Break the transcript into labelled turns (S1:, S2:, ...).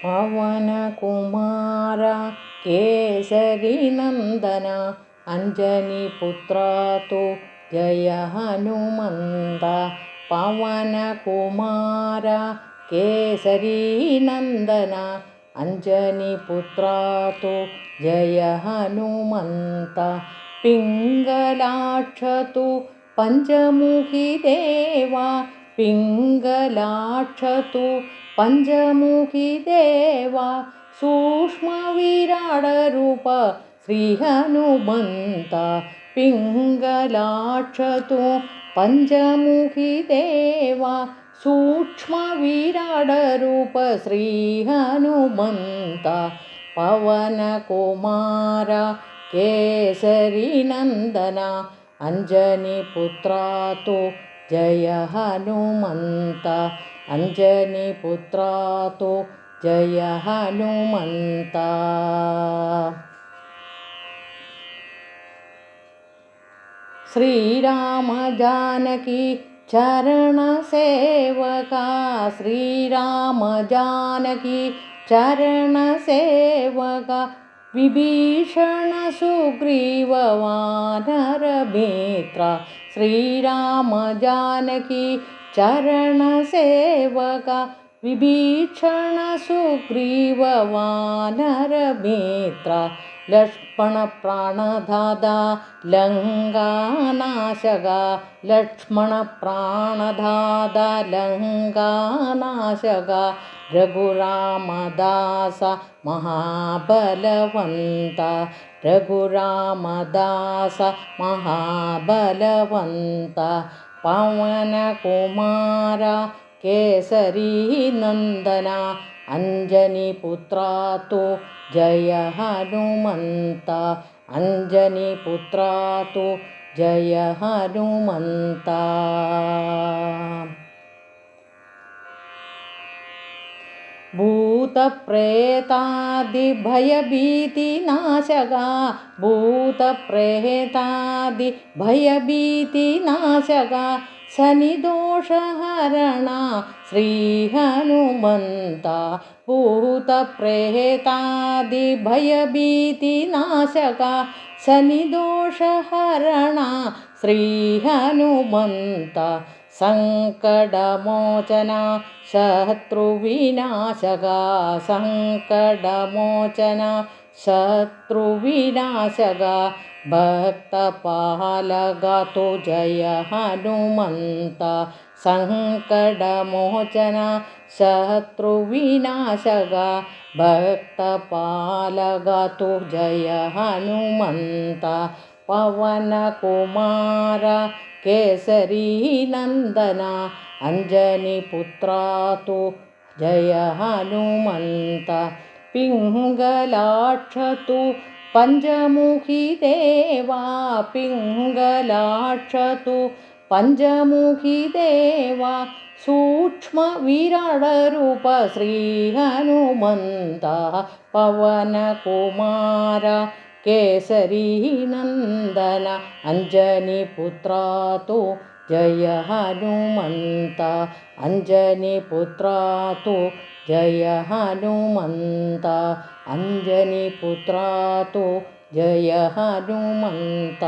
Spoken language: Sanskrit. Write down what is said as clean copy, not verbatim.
S1: पवनकुमार केसरीनन्दन अञ्जनीपुत्रा तु जय हनुमन्त पवनकुमार केसरीनन्दन अञ्जनीपुत्रा तु जय हनुमन्त पिङ्गलाक्ष तु पञ्चमुखी देवा पिङ्गलाक्ष तु पञ्चमुखी देवा सूक्ष्मविराडरूप श्रीहनुमन्त पिङ्गलाक्ष तु पञ्चमुखी देवा सूक्ष्मविराडरूप श्रीहनुमन्त पवनकुमार केसरीनन्दन अञ्जनीपुत्रा तु जय हनुमन्त अञ्जनीपुत्रा तु जय हनुमन्त श्रीराम जानकी चरण सेवका श्रीराम जानकी चरण सेवका विभीषण सुग्रीव वानर मित्र श्रीराम जानकी चरण सेवका विभीषण सुग्रीव वानर मित्र लक्ष्मण प्राणदाता लङ्कानाशका लक्ष्मण प्राणदाता लङ्कानाशका रघुरामदास महाबलवन्त रघुरामदास महाबलवन्त पवनकुमार केसरीनन्दन अञ्जनीपुत्रा तु जय हनुमन्त अञ्जनीपुत्रा तु जय हनुमन्त भूतप्रेतादिभयभीतिनाशका भूतप्रेतादिभयभीतिनाशका शनिदोषहरण श्रीहनुमन्त भूतप्रेतादिभयभीतिनाशका शनिदोषहरण श्रीहनुमन्त सङ्कटमोचन शत्रुविनाशका सङ्कटमोचन शत्रुविनाशका भक्तपालका तु जय हनुमन्त सङ्कटमोचन शत्रुविनाशका भक्तपालका तु जय हनुमन्त पवनकुमार केसरीनन्दन अञ्जनीपुत्रा तु जय हनुमन्त पिङ्गलाक्ष तु पञ्चमुखी देवा पिङ्गलाक्ष तु पञ्चमुखी देवा सूक्ष्मविराडरूप श्रीहनुमन्त पवनकुमार केसरीनन्दन अञ्जनीपुत्रा तु जय हनुमन्त अञ्जनीपुत्रा तु जय हनुमन्त अञ्जनीपुत्रा तु जय हनुमन्त।